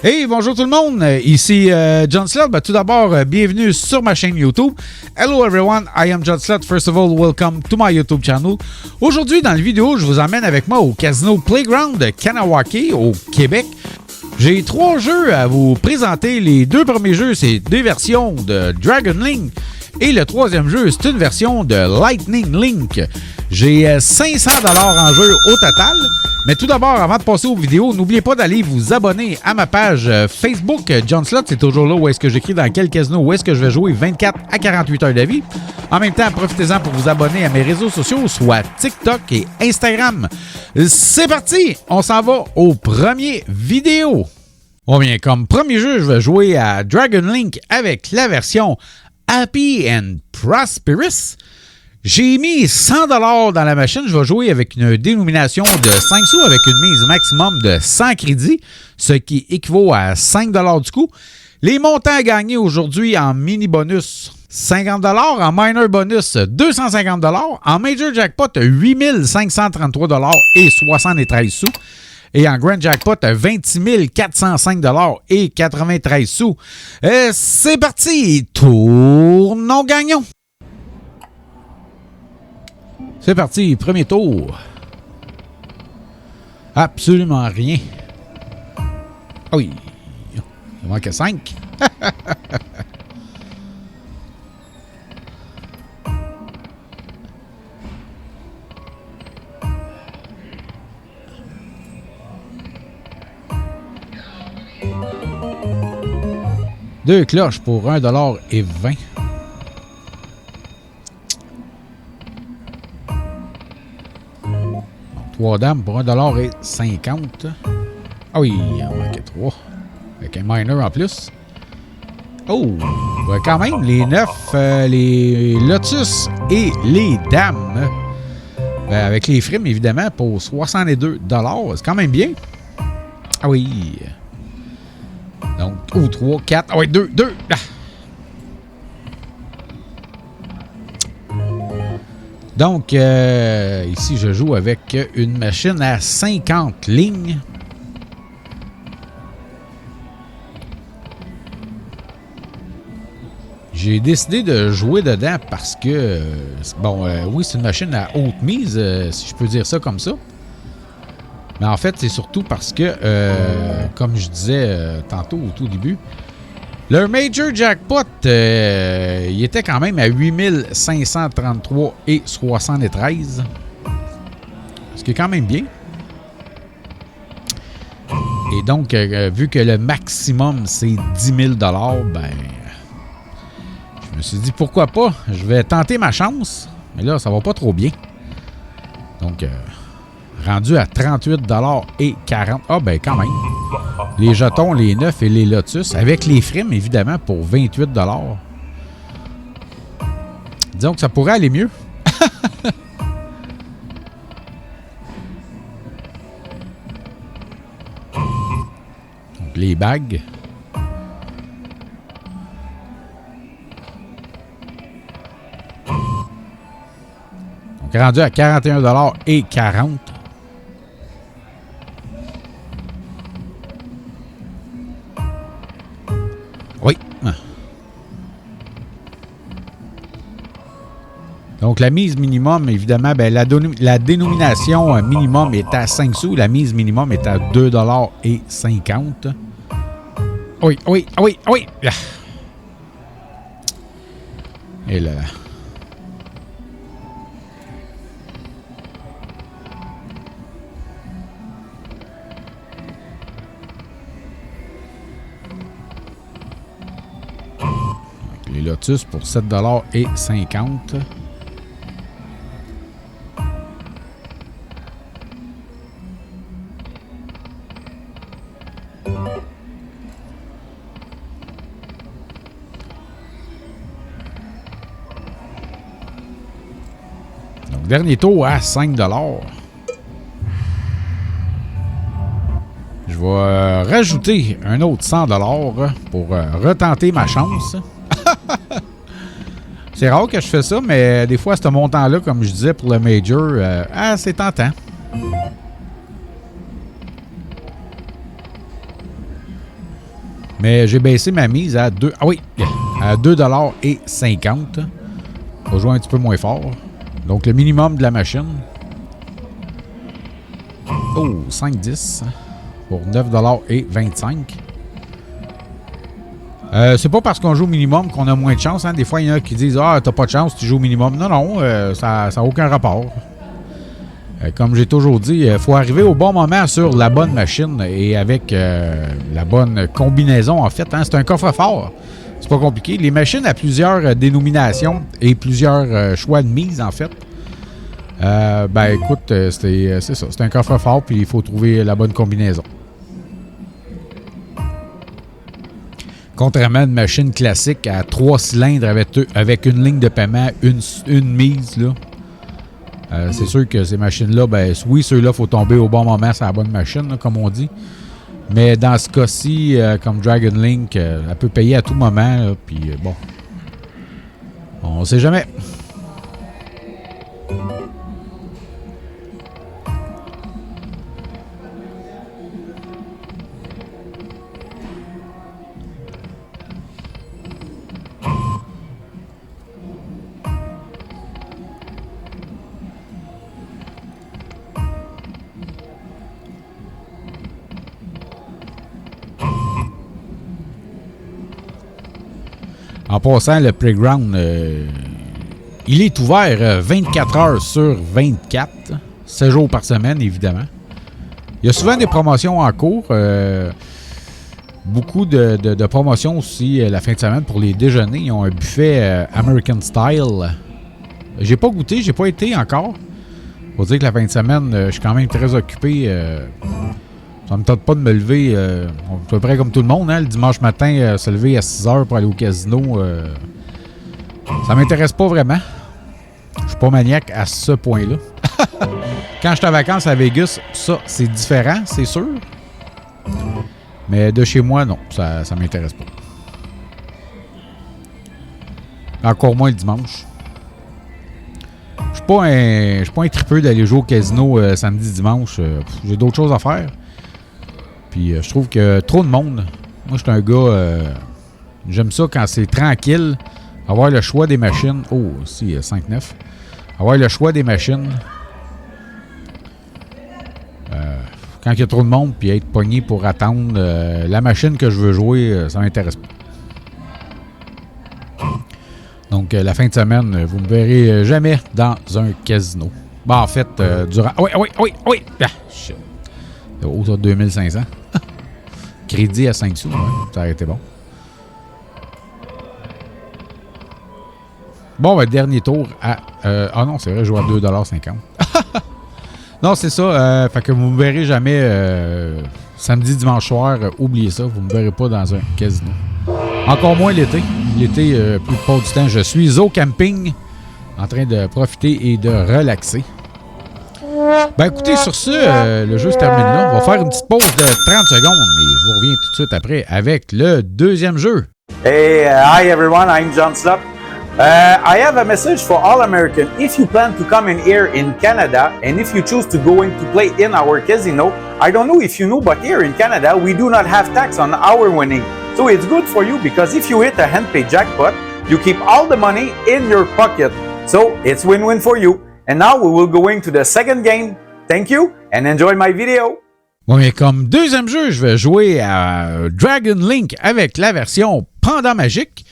Hey, bonjour tout le monde, ici John Slot. Tout d'abord, bienvenue sur ma chaîne YouTube. Hello everyone, I am John Slot. First of all, welcome to my YouTube channel. Aujourd'hui, dans la vidéo, je vous emmène avec moi au Casino Playground de Kanawake, au Québec. J'ai 3 jeux à vous présenter. Les 2 premiers jeux, c'est des versions de Dragon Link. Et le 3e jeu, c'est une version de Lightning Link. J'ai 500 $ en jeu au total. Mais tout d'abord, avant de passer aux vidéos, n'oubliez pas d'aller vous abonner à ma page Facebook. John Slot, c'est toujours là où est-ce que j'écris dans quel casino, où est-ce que je vais jouer 24 à 48 heures de vie. En même temps, profitez-en pour vous abonner à mes réseaux sociaux, soit TikTok et Instagram. C'est parti! On s'en va aux premières vidéos. Bon bien, comme premier jeu, je vais jouer à Dragon Link avec la version Happy and Prosperous. J'ai mis 100 $ dans la machine. Je vais jouer avec une dénomination de 5 sous avec une mise maximum de 100 crédits, ce qui équivaut à 5 $ du coup. Les montants à gagner aujourd'hui en mini bonus, 50 $, en minor bonus, 250 $, en major jackpot, 8 533 $ et 73 sous. Et en grand jackpot, 26 405 $ et 93 sous. C'est parti! Tournons gagnons! C'est parti, premier tour. Absolument rien. Ah oui, il manque 5. Deux cloches pour 1 $ et 20. Donc, 3 dames pour 1 $ et 50. Ah oui, il en manquait 3. Avec un minor en plus. Oh, ben quand même, les 9, les lotus et les dames. Ben avec les frimes, évidemment, pour 62 $. C'est quand même bien. Ah oui. Donc, 3, 4. Ah oui, 2. Ah. Donc, ici, je joue avec une machine à 50 lignes. J'ai décidé de jouer dedans parce que, oui, c'est une machine à haute mise, si je peux dire ça comme ça. Mais en fait, c'est surtout parce que, comme je disais tantôt au tout début, le Major Jackpot, il était quand même à 8 533 et 73. Ce qui est quand même bien. Et donc, vu que le maximum, c'est 10 000 $, ben, je me suis dit, pourquoi pas? Je vais tenter ma chance. Mais là, ça va pas trop bien. Donc, rendu à 38 $ et 40. Ah, ben quand même. Les jetons, les 9 et les lotus, avec les frimes, évidemment, pour 28 $. Disons que ça pourrait aller mieux. Donc, les bagues. Donc, rendu à 41 $ et 40. Oui. Donc, la mise minimum, évidemment, ben, la dénomination minimum est à 5 sous. La mise minimum est à 2 $ et 50. Oui. Et là. Les lotus pour 7 $ et 50. Donc, dernier tour à 5 $. Je vais rajouter un autre 100 $ pour retenter ma chance. C'est rare que je fais ça, mais des fois, à ce montant-là, comme je disais pour le Major, c'est tentant. Mais j'ai baissé ma mise à 2. Ah oui, à 2,50 $. On va jouer un petit peu moins fort. Donc le minimum de la machine. Oh, 5,10 pour 9,25 $. C'est pas parce qu'on joue au minimum qu'on a moins de chance. Hein. Des fois, il y en a qui disent ah, t'as pas de chance, tu joues au minimum. Non, non, ça n'a aucun rapport. Comme j'ai toujours dit, il faut arriver au bon moment sur la bonne machine et avec la bonne combinaison, en fait. Hein. C'est un coffre-fort. C'est pas compliqué. Les machines à plusieurs dénominations et plusieurs choix de mise, en fait. Ben, écoute, c'est ça. C'est un coffre-fort, puis il faut trouver la bonne combinaison. Contrairement à une machine classique à 3 cylindres avec une ligne de paiement, une mise, là. C'est sûr que ces machines-là, ben oui, ceux-là, il faut tomber au bon moment sur la bonne machine, là, comme on dit. Mais dans ce cas-ci, comme Dragon Link, elle peut payer à tout moment. Puis bon, on sait jamais. En passant, le Playground, il est ouvert 24 heures sur 24, 7 jours par semaine, évidemment. Il y a souvent des promotions en cours. Beaucoup de promotions aussi la fin de semaine pour les déjeuners. Ils ont un buffet American Style. J'ai pas goûté, j'ai pas été encore. Faut dire que la fin de semaine, je suis quand même très occupé. Ça me tente pas de me lever, à peu près comme tout le monde, hein, le dimanche matin, se lever à 6 heures pour aller au casino. Ça m'intéresse pas vraiment. Je suis pas maniaque à ce point-là. Quand je suis en vacances à Vegas, ça, c'est différent, c'est sûr. Mais de chez moi, non, ça m'intéresse pas. Encore moins le dimanche. Je suis pas un tripeux d'aller jouer au casino samedi, dimanche. J'ai d'autres choses à faire. Puis je trouve que trop de monde. Moi, je suis un gars... j'aime ça quand c'est tranquille. Avoir le choix des machines. Oh, si, 5-9. Avoir le choix des machines. Quand il y a trop de monde, puis être pogné pour attendre la machine que je veux jouer, ça m'intéresse pas. Donc, la fin de semaine, vous ne me verrez jamais dans un casino. Bon, en fait, durant... Oui! Ah, shit. Oh, ça, 2500. Crédit à 5 sous, ouais, ça aurait été bon. Bon, ben, dernier tour à... ah non, c'est vrai, je joue à 2,50 $. Non, c'est ça. Fait que vous ne me verrez jamais samedi, dimanche soir. Oubliez ça, vous ne me verrez pas dans un casino. Encore moins l'été. L'été, plus de part du temps, je suis au camping en train de profiter et de relaxer. Ben écoutez, sur ce, le jeu se termine là. On va faire une petite pause de 30 secondes, mais je vous reviens tout de suite après avec le deuxième jeu. Hey, hi everyone, I'm John Slop. I have a message for all Americans. If you plan to come in here in Canada, and if you choose to go in to play in our casino, I don't know if you know, but here in Canada, we do not have tax on our winning. So it's good for you because if you hit a hand-paid jackpot, you keep all the money in your pocket. So it's win-win for you. And now we will go into the second game. Thank you and enjoy my video. Bon, mais comme deuxième jeu, je vais jouer à Dragon Link avec la version Pendant Magique.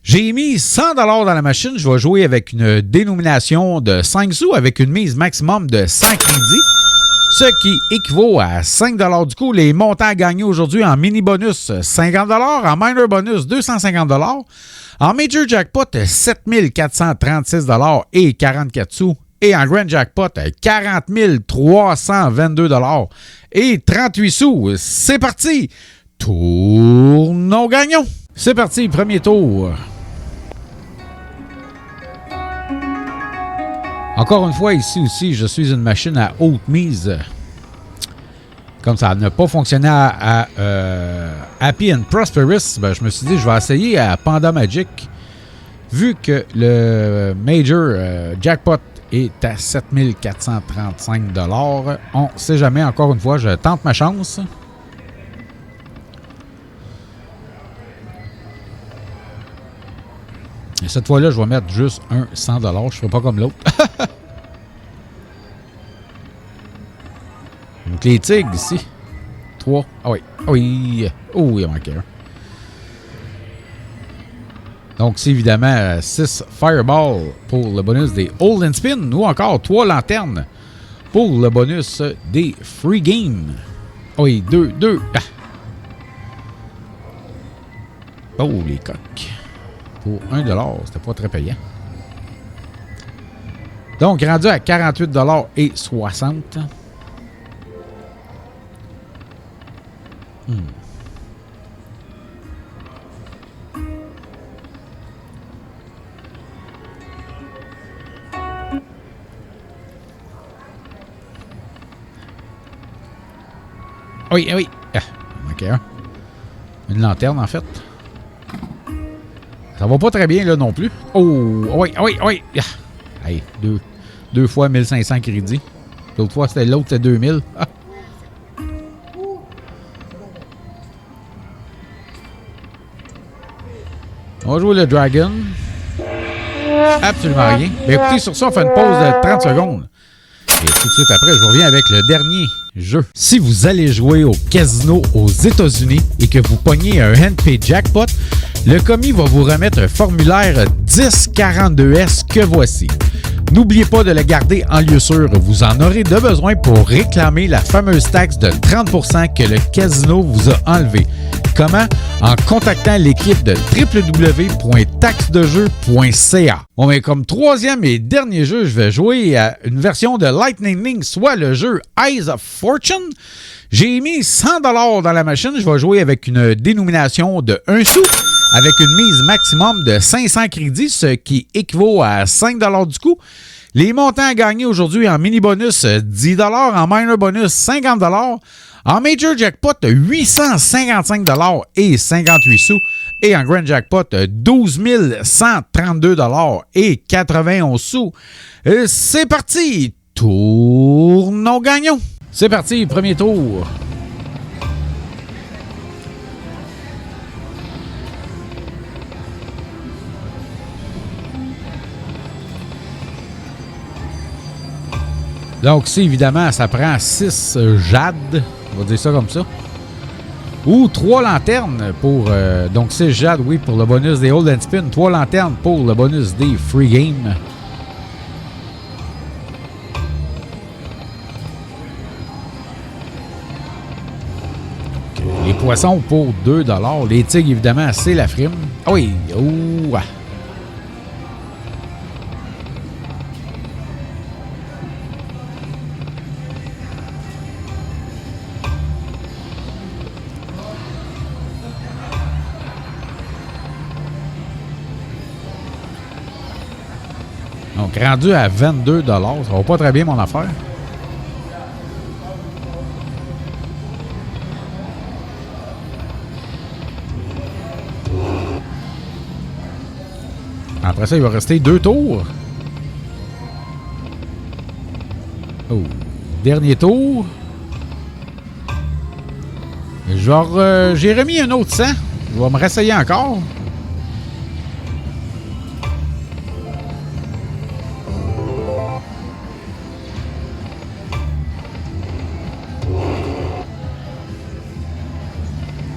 J'ai mis 100 $ dans la machine. Je vais jouer avec une dénomination de 5 sous avec une mise maximum de 100 crédits, ce qui équivaut à 5 $ du coup. Les montants à gagner aujourd'hui en mini bonus, 50 $, en minor bonus, 250 $, en major jackpot, 7 436 $ et 44 sous. Et en grand jackpot, 40 322 $ et 38 sous. C'est parti! Tournons gagnons! C'est parti, premier tour. Encore une fois, ici aussi, je suis une machine à haute mise. Comme ça n'a pas fonctionné à Happy and Prosperous, ben, je me suis dit, je vais essayer à Panda Magic. Vu que le Major Jackpot est à 7 435 $, on ne sait jamais, encore une fois, je tente ma chance. Cette fois-là, je vais mettre juste un 100 $. Je ne ferai pas comme l'autre. Donc, les tigres ici. 3. Ah oui. Ah oui. Oh, il en manquait un. Donc, c'est évidemment 6 Fireball pour le bonus des Hold and Spin ou encore 3 lanternes pour le bonus des Free Game. Ah oui, 2. Ah. Oh, les coques. Pour 1 $, c'était pas très payant. Donc, rendu à 48 $ et 60. Oui, oui. Ah, il manquait un. Une lanterne, en fait. Ça va pas très bien, là, non plus. Oh, oui, oui, oui. Ah. Hey, deux fois 1500 crédits. L'autre fois, c'était 2000. Ah. On va jouer le Dragon. Absolument rien. Mais écoutez, sur ça, on fait une pause de 30 secondes. Et tout de suite après, je vous reviens avec le dernier jeu. Si vous allez jouer au casino aux États-Unis et que vous pognez un handpay jackpot, le commis va vous remettre un formulaire 1042S que voici. N'oubliez pas de le garder en lieu sûr. Vous en aurez de besoin pour réclamer la fameuse taxe de 30% que le casino vous a enlevée. Comment? En contactant l'équipe de www.taxedejeu.ca. Bon, mais comme troisième et dernier jeu, je vais jouer à une version de Lightning Link, soit le jeu Eyes of Fortune. J'ai mis 100 $ dans la machine. Je vais jouer avec une dénomination de 1 sou, avec une mise maximum de 500 crédits, ce qui équivaut à 5 $ du coup. Les montants à gagner aujourd'hui en mini bonus, 10 $, en minor bonus, 50 $. En Major Jackpot, 855 $ et 58 sous. Et en Grand Jackpot, 12 132 $ et 91 sous. C'est parti! Tournons gagnons! C'est parti, premier tour. Donc, ici, évidemment, ça prend 6 jades. On va dire ça comme ça. Ou 3 lanternes pour... donc, 6 jades, oui, pour le bonus des Hold and Spin. 3 lanternes pour le bonus des Free Game. Okay. Les poissons pour 2 $. Les tigres, évidemment, c'est la frime. Ah oui! Oh! Donc, rendu à 22 $. Ça va pas très bien, mon affaire. Après ça, il va rester 2 tours. Oh. Dernier tour. Genre, j'ai remis un autre 100. Je vais me réessayer encore.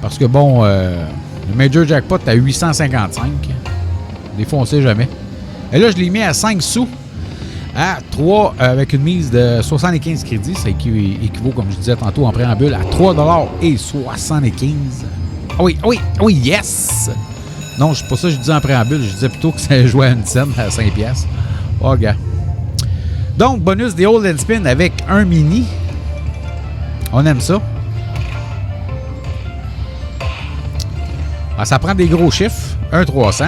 Parce que bon, le Major Jackpot est à 855. Des fois, on ne sait jamais. Et là, je l'ai mis à 5 sous. À 3 avec une mise de 75 crédits. Ça équivaut, comme je disais tantôt en préambule, à 3 $ et 75. Ah oui, oui, oui, yes! Non, c'est pas ça que je disais en préambule. Je disais plutôt que ça jouait à une scène à 5 $. Oh, gars. Donc, bonus des Hold and Spin avec un mini. On aime ça. Ah, ça prend des gros chiffres. 1,300.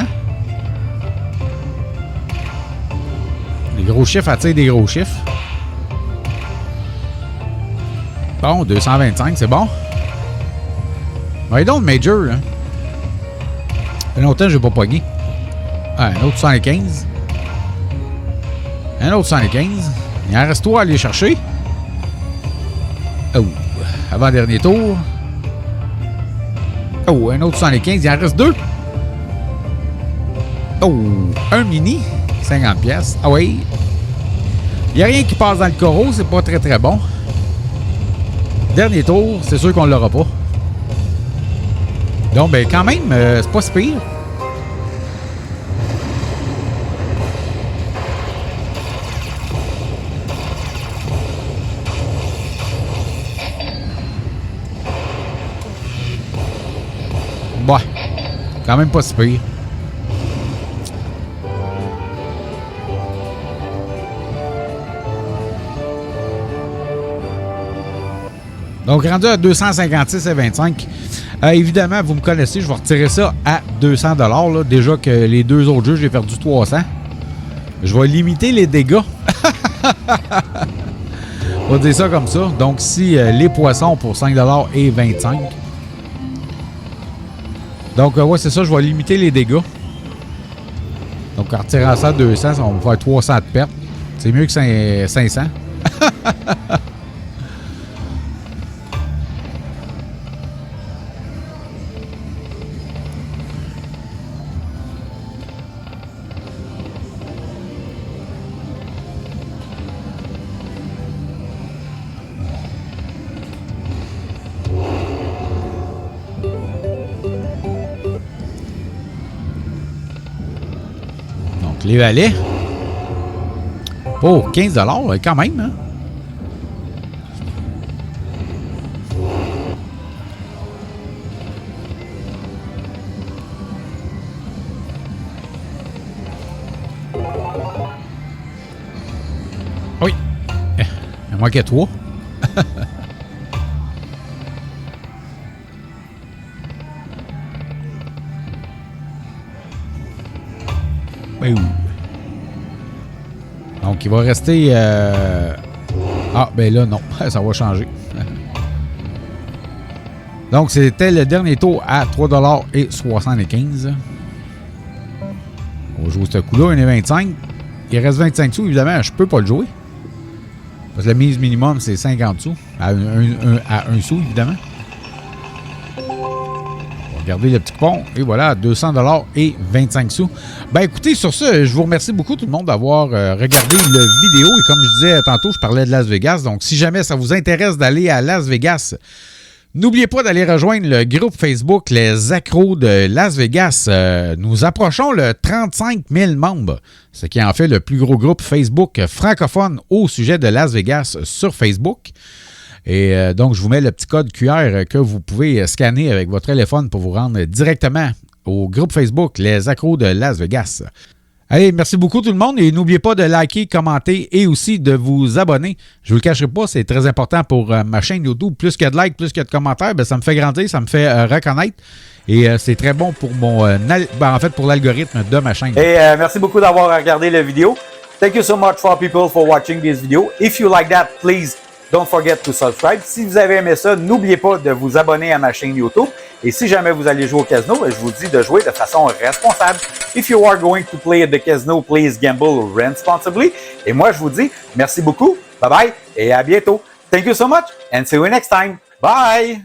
Les gros chiffres attirent des gros chiffres. Bon, 225, c'est bon. Mais donc, Major, hein. Ça fait longtemps que je n'ai pas pogné. Ah, un autre 115. Un autre 115. Il en reste 3 à aller chercher. Oh, avant-dernier tour. Oh, un autre 115. Il en reste 2. Oh, un mini, 50 pièces. Ah oui. Il n'y a rien qui passe dans le coraux, c'est pas très très bon. Dernier tour, c'est sûr qu'on l'aura pas. Donc, ben quand même, c'est pas si pire. Bah, quand même pas si pire. Donc, rendu à 256,25. Évidemment, vous me connaissez, je vais retirer ça à 200 $. Là. Déjà que les deux autres jeux, j'ai perdu 300. Je vais limiter les dégâts. On va dire ça comme ça. Donc, si les poissons pour 5 $ et 25. Donc, ouais, c'est ça, je vais limiter les dégâts. Donc, en retirant ça à 200, on va faire 300 de perte. C'est mieux que 500. Les valets. Oh, 15 $ quand même, hein? Oui. Il en manquait 3. Donc, il va rester... Ah, ben là, non. Ça va changer. Donc, c'était le dernier tour à 3,75 $. On va jouer ce coup-là, 1,25 $. Il reste 25 sous, évidemment. Je peux pas le jouer. Parce que la mise minimum, c'est 50 sous. À 1 sou, évidemment. Regardez le petit coupon. Et voilà, 200 $ et 25 sous. Ben écoutez, sur ce, je vous remercie beaucoup tout le monde d'avoir regardé la vidéo. Et comme je disais tantôt, je parlais de Las Vegas. Donc, si jamais ça vous intéresse d'aller à Las Vegas, n'oubliez pas d'aller rejoindre le groupe Facebook Les Accros de Las Vegas. Nous approchons le 35 000 membres, ce qui est en fait le plus gros groupe Facebook francophone au sujet de Las Vegas sur Facebook. Et donc, je vous mets le petit code QR que vous pouvez scanner avec votre téléphone pour vous rendre directement au groupe Facebook Les Accros de Las Vegas. Allez, merci beaucoup tout le monde et n'oubliez pas de liker, commenter et aussi de vous abonner. Je ne vous le cacherai pas, c'est très important pour ma chaîne YouTube. Plus qu'il y a de likes, plus qu'il y a de commentaires, ben, ça me fait grandir, ça me fait reconnaître. Et c'est très bon pour en fait, pour l'algorithme de ma chaîne. Et merci beaucoup d'avoir regardé la vidéo. Thank you so much for people for watching this video. If you like that, please don't forget to subscribe. Si vous avez aimé ça, n'oubliez pas de vous abonner à ma chaîne YouTube. Et si jamais vous allez jouer au casino, je vous dis de jouer de façon responsable. If you are going to play at the casino, please gamble responsibly. Et moi, je vous dis merci beaucoup. Bye bye et à bientôt. Thank you so much and see you next time. Bye!